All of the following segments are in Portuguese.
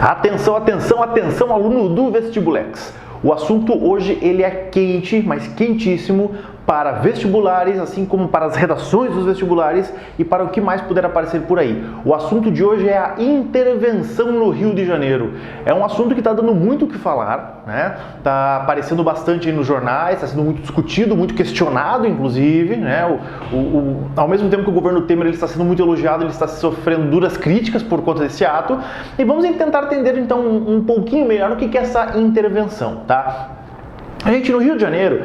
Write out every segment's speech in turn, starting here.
Atenção, atenção, atenção, aluno do Vestibulex. O assunto hoje ele é quente, mas quentíssimo para vestibulares, assim como para as redações dos vestibulares e para o que mais puder aparecer por aí. O assunto de hoje é a intervenção no Rio de Janeiro. É um assunto que está dando muito o que falar, né? Está aparecendo bastante aí nos jornais, está sendo muito discutido, muito questionado, inclusive, né? Ao mesmo tempo que o governo Temer ele está sendo muito elogiado, ele está sofrendo duras críticas por conta desse ato. E vamos tentar entender então um pouquinho melhor o que é essa intervenção, tá? A gente no Rio de Janeiro,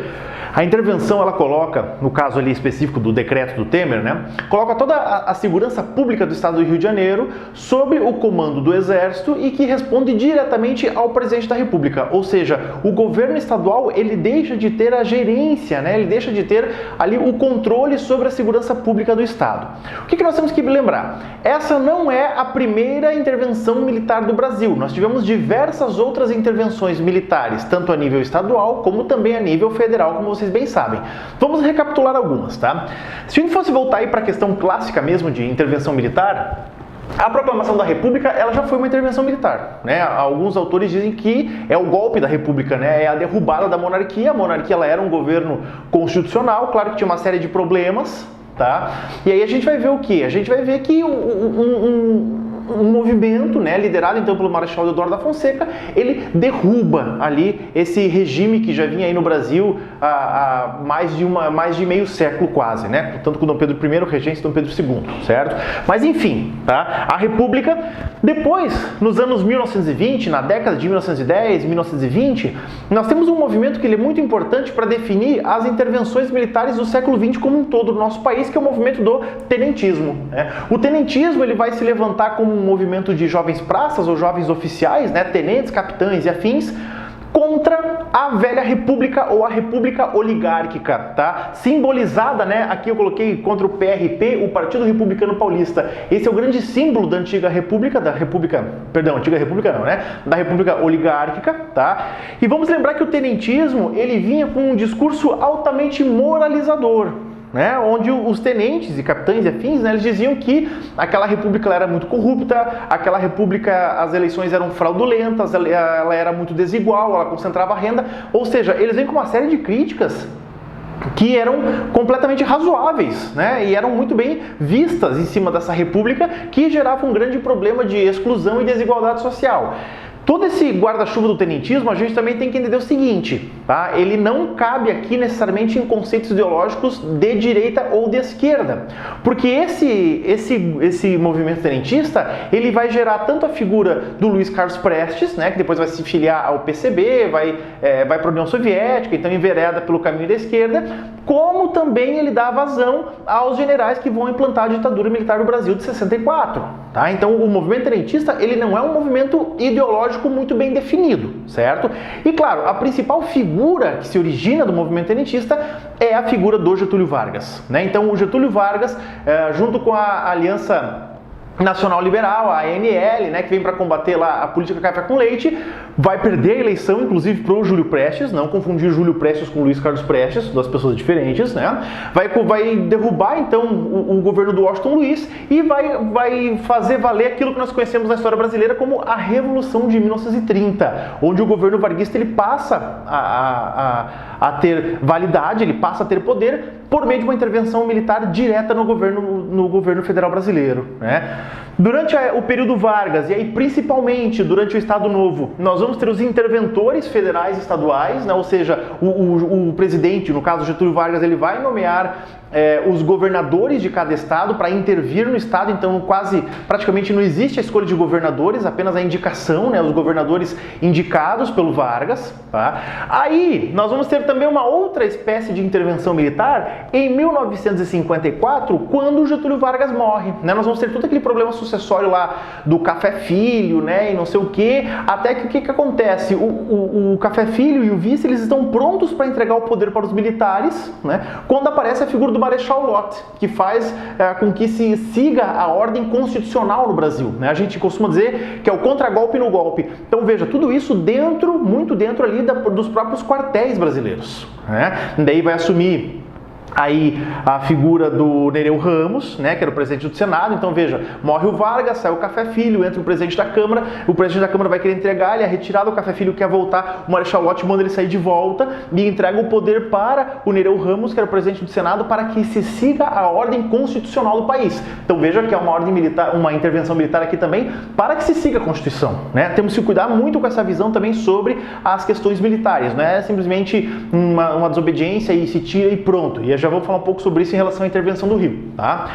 a intervenção ela coloca, no caso ali específico do decreto do Temer, né, coloca toda a segurança pública do estado do Rio de Janeiro sob o comando do Exército e que responde diretamente ao presidente da República. Ou seja, o governo estadual ele deixa de ter a gerência, né, ele deixa de ter ali o controle sobre a segurança pública do estado. O que nós temos que lembrar? Essa não é a primeira intervenção militar do Brasil. Nós tivemos diversas outras intervenções militares, tanto a nível estadual como também a nível federal, como vocês bem sabem. Vamos recapitular algumas, tá? Se a gente fosse voltar aí para a questão clássica mesmo de intervenção militar, a proclamação da República, ela já foi uma intervenção militar, né? Alguns autores dizem que é o golpe da República, né? É a derrubada da monarquia. A monarquia, ela era um governo constitucional, claro que tinha uma série de problemas, tá? E aí a gente vai ver o quê? A gente vai ver que um movimento, né, liderado então pelo Marechal Deodoro da Fonseca, ele derruba ali esse regime que já vinha aí no Brasil há mais de meio século quase, né? Tanto com Dom Pedro I, regente Dom Pedro II, certo? Mas enfim, tá? A República, depois, nos anos 1920, na década de 1910, 1920, nós temos um movimento que ele é muito importante para definir as intervenções militares do século XX como um todo no nosso país, que é o movimento do tenentismo, né? O tenentismo ele vai se levantar como um movimento de jovens praças ou jovens oficiais, né, tenentes, capitães e afins, contra a velha república ou a república oligárquica, tá? Simbolizada, né, aqui eu coloquei contra o PRP, o Partido Republicano Paulista. Esse é o grande símbolo da antiga república, antiga república não, né? Da república oligárquica, tá? E vamos lembrar que o tenentismo, ele vinha com um discurso altamente moralizador, né, onde os tenentes e capitães e afins, né, eles diziam que aquela república ela era muito corrupta, aquela república, as eleições eram fraudulentas, ela era muito desigual, ela concentrava a renda, ou seja, eles vêm com uma série de críticas que eram completamente razoáveis, né, e eram muito bem vistas em cima dessa república que gerava um grande problema de exclusão e desigualdade social. Todo esse guarda-chuva do tenentismo, a gente também tem que entender o seguinte, tá? Ele não cabe aqui necessariamente em conceitos ideológicos de direita ou de esquerda, porque esse movimento tenentista, ele vai gerar tanto a figura do Luiz Carlos Prestes, né, que depois vai se filiar ao PCB, vai para a União Soviética, então envereda pelo caminho da esquerda, como também ele dá vazão aos generais que vão implantar a ditadura militar no Brasil de 64, tá? Então o movimento tenentista, ele não é um movimento ideológico muito bem definido, certo? E claro, a principal figura que se origina do movimento tenentista é a figura do Getúlio Vargas, né? Então o Getúlio Vargas, junto com a Aliança Nacional Liberal, a ANL, né, que vem para combater lá a política café com leite, vai perder a eleição, inclusive, para o Júlio Prestes, não confundir Júlio Prestes com Luiz Carlos Prestes, duas pessoas diferentes, né? Vai derrubar, então, o governo do Washington Luiz e vai fazer valer aquilo que nós conhecemos na história brasileira como a Revolução de 1930, onde o governo varguista ele passa a ter validade, ele passa a ter poder por meio de uma intervenção militar direta no governo federal brasileiro, né? Durante o período Vargas, e aí principalmente durante o Estado Novo, nós vamos ter os interventores federais e estaduais, né? Ou seja, o presidente, no caso Getúlio Vargas, ele vai nomear os governadores de cada estado para intervir no estado, então praticamente não existe a escolha de governadores, apenas a indicação, né? Os governadores indicados pelo Vargas, tá? Aí nós vamos ter também uma outra espécie de intervenção militar em 1954, quando o Getúlio Vargas morre, né? Nós vamos ter todo aquele problema sucessório lá do Café Filho, né, e não sei o que, até que o que acontece? O Café Filho e o vice, eles estão prontos para entregar o poder para os militares, né, quando aparece a figura do Marechal Lott, que faz com que se siga a ordem constitucional no Brasil, né? A gente costuma dizer que é o contragolpe no golpe. Então veja, tudo isso muito dentro ali dos próprios quartéis brasileiros, né? Daí vai assumir aí a figura do Nereu Ramos, né, que era o presidente do Senado. Então veja, morre o Vargas, sai o Café Filho, entra o presidente da Câmara vai querer entregar, ele é retirado, o Café Filho quer voltar, o Marechal Lott manda ele sair de volta e entrega o poder para o Nereu Ramos, que era o presidente do Senado, para que se siga a ordem constitucional do país. Então veja que é uma ordem militar, uma intervenção militar aqui também, para que se siga a Constituição, né? Temos que cuidar muito com essa visão também sobre as questões militares, não é simplesmente uma desobediência e se tira e pronto. E já vamos falar um pouco sobre isso em relação à intervenção do Rio, tá?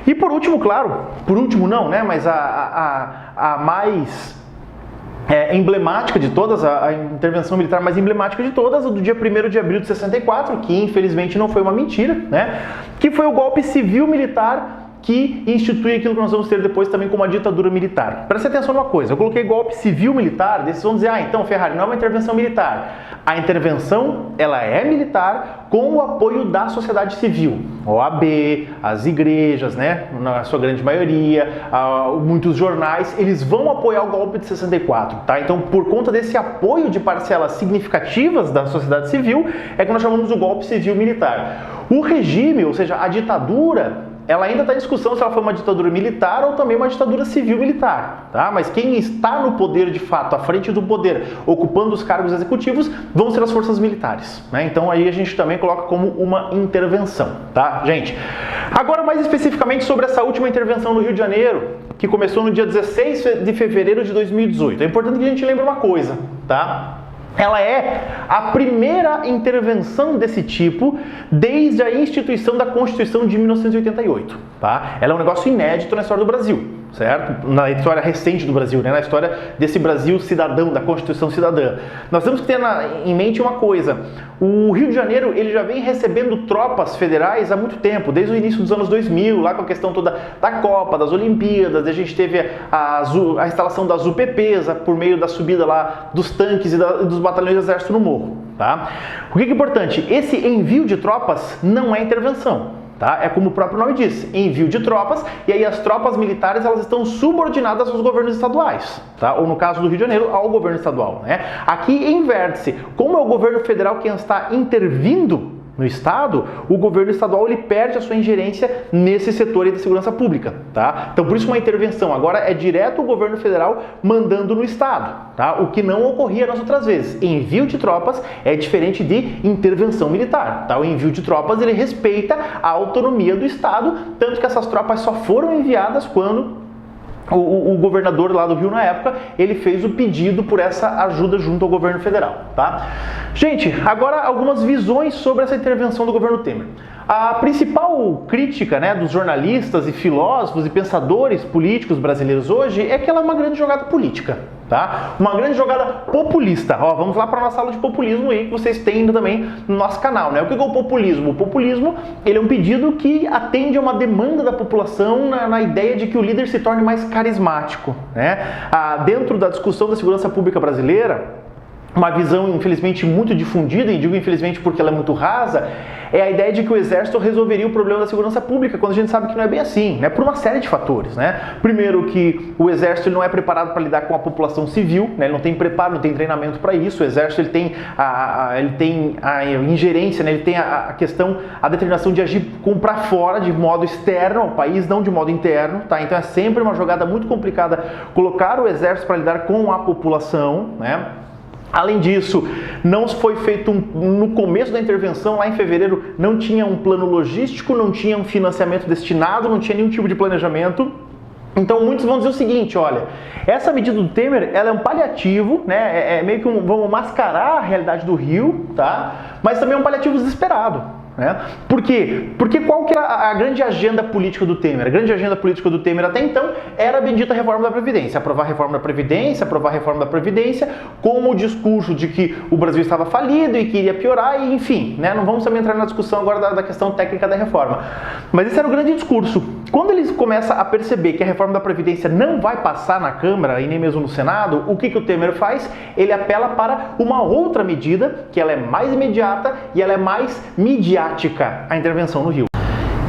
E por último, claro, por último não, né, mas a mais emblemática de todas, a intervenção militar mais emblemática de todas, a do dia 1º de abril de 64, que infelizmente não foi uma mentira, né, que foi o golpe civil-militar que institui aquilo que nós vamos ter depois também como a ditadura militar. Preste atenção numa coisa, eu coloquei golpe civil-militar, vocês vão dizer, então Ferrari, não é uma intervenção militar. A intervenção, ela é militar com o apoio da sociedade civil, OAB, as igrejas, né, na sua grande maioria, muitos jornais, eles vão apoiar o golpe de 64, tá? Então, por conta desse apoio de parcelas significativas da sociedade civil, é que nós chamamos o golpe civil-militar. O regime, ou seja, a ditadura, ela ainda está em discussão se ela foi uma ditadura militar ou também uma ditadura civil-militar, tá? Mas quem está no poder de fato, à frente do poder, ocupando os cargos executivos, vão ser as forças militares, né? Então aí a gente também coloca como uma intervenção, tá, gente? Agora mais especificamente sobre essa última intervenção no Rio de Janeiro, que começou no dia 16 de fevereiro de 2018. É importante que a gente lembre uma coisa, tá? Ela é a primeira intervenção desse tipo desde a instituição da Constituição de 1988, tá? Ela é um negócio inédito na história do Brasil, certo? Na história recente do Brasil, né? Na história desse Brasil cidadão, da Constituição cidadã. Nós temos que ter em mente uma coisa, o Rio de Janeiro, ele já vem recebendo tropas federais há muito tempo, desde o início dos anos 2000, lá com a questão toda da Copa, das Olimpíadas, a gente teve a instalação das UPPs, por meio da subida lá dos tanques e dos batalhões do exército no morro, tá? O que é importante? Esse envio de tropas não é intervenção. Tá? É como o próprio nome diz, envio de tropas, e aí as tropas militares elas estão subordinadas aos governos estaduais, tá? Ou no caso do Rio de Janeiro, ao governo estadual, né? Aqui inverte-se, como é o governo federal quem está intervindo no Estado, o governo estadual ele perde a sua ingerência nesse setor aí da segurança pública, tá? Então por isso uma intervenção agora é direto o governo federal mandando no Estado, tá? O que não ocorria nas outras vezes. Envio de tropas é diferente de intervenção militar, tá? O envio de tropas ele respeita a autonomia do Estado, tanto que essas tropas só foram enviadas quando o governador lá do Rio, na época, ele fez o pedido por essa ajuda junto ao governo federal, tá? Gente, agora algumas visões sobre essa intervenção do governo Temer. A principal crítica, né, dos jornalistas e filósofos e pensadores políticos brasileiros hoje é que ela é uma grande jogada política, tá? Uma grande jogada populista. Ó, vamos lá para a nossa aula de populismo aí, que vocês têm também no nosso canal, né? O que é o populismo? O populismo, ele é um pedido que atende a uma demanda da população na ideia de que o líder se torne mais carismático, né? Dentro da discussão da segurança pública brasileira, uma visão infelizmente muito difundida, e digo infelizmente porque ela é muito rasa, é a ideia de que o exército resolveria o problema da segurança pública, quando a gente sabe que não é bem assim, né? Por uma série de fatores, né? Primeiro que o exército não é preparado para lidar com a população civil, né? Ele não tem preparo, não tem treinamento para isso. O exército ele tem a ingerência, né? Ele tem a questão, a determinação de agir para fora, de modo externo ao país, não de modo interno, tá? Então é sempre uma jogada muito complicada colocar o exército para lidar com a população, né? Além disso, não foi feito no começo da intervenção, lá em fevereiro, não tinha um plano logístico, não tinha um financiamento destinado, não tinha nenhum tipo de planejamento. Então muitos vão dizer o seguinte, olha, essa medida do Temer, ela é um paliativo, né? É meio que vamos mascarar a realidade do Rio, tá? Mas também é um paliativo desesperado. Né? Por quê? Porque qual que era a grande agenda política do Temer? A grande agenda política do Temer até então era a bendita reforma da Previdência. Aprovar a reforma da Previdência, com o discurso de que o Brasil estava falido e que iria piorar, e enfim, né? Não vamos também entrar na discussão agora da questão técnica da reforma. Mas esse era o grande discurso. Quando eles começam a perceber que a reforma da Previdência não vai passar na Câmara e nem mesmo no Senado, o que o Temer faz? Ele apela para uma outra medida, que ela é mais imediata e ela é mais midiática, a intervenção no Rio.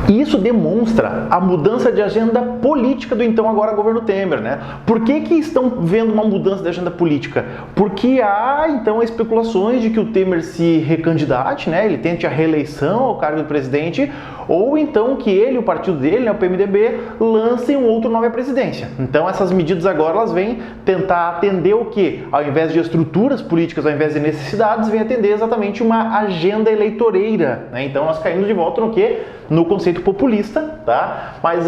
E isso demonstra a mudança de agenda política do então agora governo Temer, né? Por que estão vendo uma mudança de agenda política? Porque há então especulações de que o Temer se recandidate, né? Ele tente a reeleição ao cargo de presidente, ou então que ele, o partido dele, né, o PMDB, lancem um outro nome à presidência. Então essas medidas agora elas vêm tentar atender o quê? Ao invés de estruturas políticas, ao invés de necessidades, vem atender exatamente uma agenda eleitoreira, né? Então nós caímos de volta no quê? No conceito populista, tá? Mas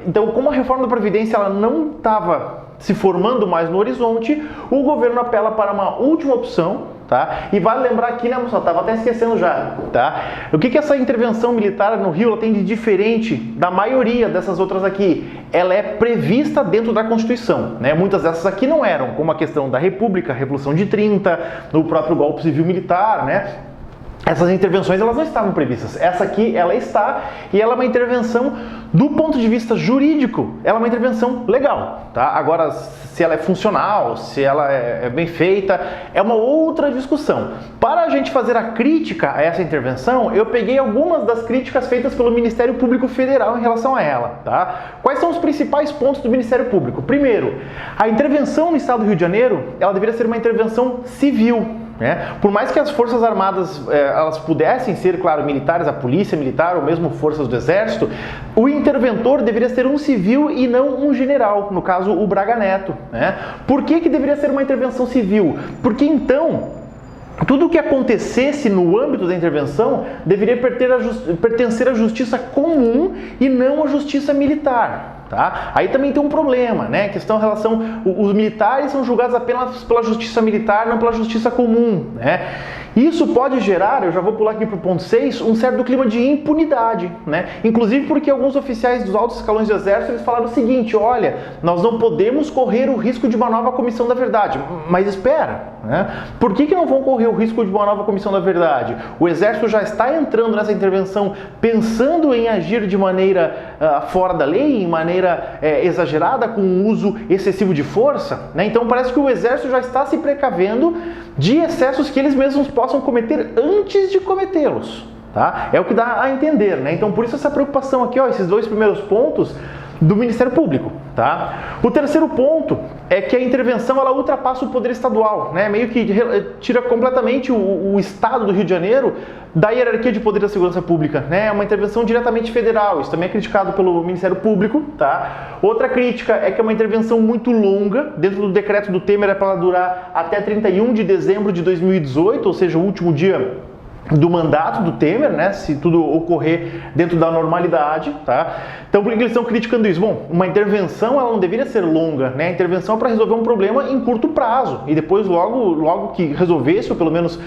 então, como a reforma da Previdência ela não estava se formando mais no horizonte, o governo apela para uma última opção, tá? E vale lembrar aqui, né, moçada, estava até esquecendo já, tá? O que essa intervenção militar no Rio ela tem de diferente da maioria dessas outras aqui? Ela é prevista dentro da Constituição, né? Muitas dessas aqui não eram, como a questão da República, a Revolução de 30, no próprio golpe civil militar, né? Essas intervenções elas não estavam previstas. Essa aqui ela está, e ela é uma intervenção do ponto de vista jurídico, ela é uma intervenção legal, tá? Agora, se ela é funcional, se ela é bem feita, é uma outra discussão. Para a gente fazer a crítica a essa intervenção, eu peguei algumas das críticas feitas pelo Ministério Público Federal em relação a ela, tá? Quais são os principais pontos do Ministério Público? Primeiro, a intervenção no Estado do Rio de Janeiro, ela deveria ser uma intervenção civil. Por mais que as Forças Armadas elas pudessem ser, claro, militares, a polícia militar ou mesmo forças do Exército, o interventor deveria ser um civil e não um general, no caso o Braga Neto. Por que deveria ser uma intervenção civil? Porque então tudo o que acontecesse no âmbito da intervenção deveria pertencer à justiça comum e não à justiça militar. Tá? Aí também tem um problema, né? Questão em relação, os militares são julgados apenas pela justiça militar, não pela justiça comum, né? Isso pode gerar, eu já vou pular aqui para o ponto 6, um certo clima de impunidade, né? Inclusive porque alguns oficiais dos altos escalões do Exército eles falaram o seguinte: olha, nós não podemos correr o risco de uma nova comissão da verdade. Mas espera, né? Por que não vão correr o risco de uma nova comissão da verdade? O Exército já está entrando nessa intervenção pensando em agir de maneira fora da lei, em maneira exagerada, com um uso excessivo de força, né? Então parece que o Exército já está se precavendo de excessos que eles mesmos possam cometer antes de cometê-los, tá? É o que dá a entender, né? Então por isso essa preocupação aqui, ó, esses dois primeiros pontos do Ministério Público, tá? O terceiro ponto é que a intervenção ela ultrapassa o poder estadual, né? Meio que tira completamente o Estado do Rio de Janeiro da hierarquia de poder da segurança pública, né? É uma intervenção diretamente federal. Isso também é criticado pelo Ministério Público, tá? Outra crítica é que é uma intervenção muito longa. Dentro do decreto do Temer é para ela durar até 31 de dezembro de 2018, ou seja, o último dia do mandato do Temer, né, se tudo ocorrer dentro da normalidade, tá? Então, por que eles estão criticando isso? Bom, uma intervenção, ela não deveria ser longa, né? A intervenção é para resolver um problema em curto prazo e depois logo que resolvesse, ou pelo menos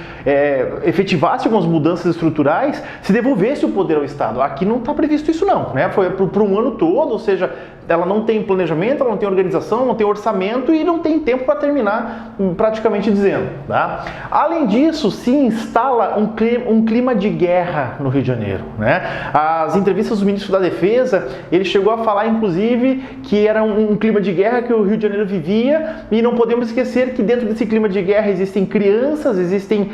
efetivasse algumas mudanças estruturais, se devolvesse o poder ao Estado. Aqui não está previsto isso não, né? Foi para um ano todo, ou seja, ela não tem planejamento, ela não tem organização, não tem orçamento e não tem tempo para terminar, praticamente dizendo, tá? Além disso, se instala um clima de guerra no Rio de Janeiro, né? As entrevistas do ministro da Defesa, ele chegou a falar, inclusive, que era um clima de guerra que o Rio de Janeiro vivia, e não podemos esquecer que dentro desse clima de guerra existem crianças, existem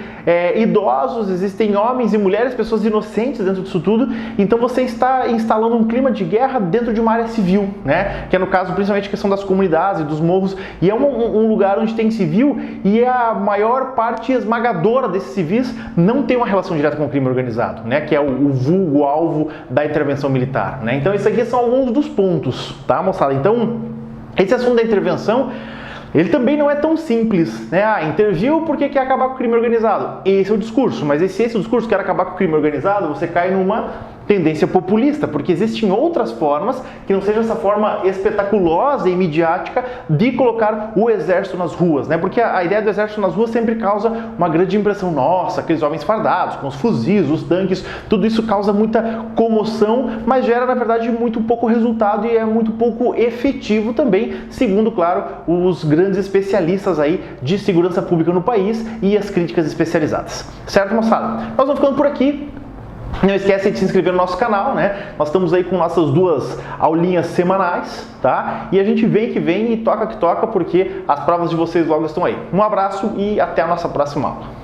idosos, existem homens e mulheres, pessoas inocentes dentro disso tudo. Então você está instalando um clima de guerra dentro de uma área civil, né? Que é no caso principalmente a questão das comunidades e dos morros, e é um lugar onde tem civil, e a maior parte esmagadora desses civis não tem uma relação direta com o crime organizado, né? Que é o vulgo alvo da intervenção militar, né? Então isso aqui são alguns dos pontos, tá, moçada? Então esse assunto da intervenção, ele também não é tão simples, né? Interviu porque quer acabar com o crime organizado. Esse é o discurso, mas se esse é o discurso quer acabar com o crime organizado, você cai numa tendência populista, porque existem outras formas que não seja essa forma espetaculosa e midiática de colocar o exército nas ruas, né? Porque a ideia do exército nas ruas sempre causa uma grande impressão, nossa, aqueles homens fardados, com os fuzis, os tanques, tudo isso causa muita comoção, mas gera, na verdade, muito pouco resultado e é muito pouco efetivo também, segundo, claro, os grandes especialistas aí de segurança pública no país e as críticas especializadas. Certo, moçada? Nós vamos ficando por aqui. Não esquece de se inscrever no nosso canal, né? Nós estamos aí com nossas 2 aulinhas semanais, tá? E a gente vem que vem e toca que toca, porque as provas de vocês logo estão aí. Um abraço e até a nossa próxima aula.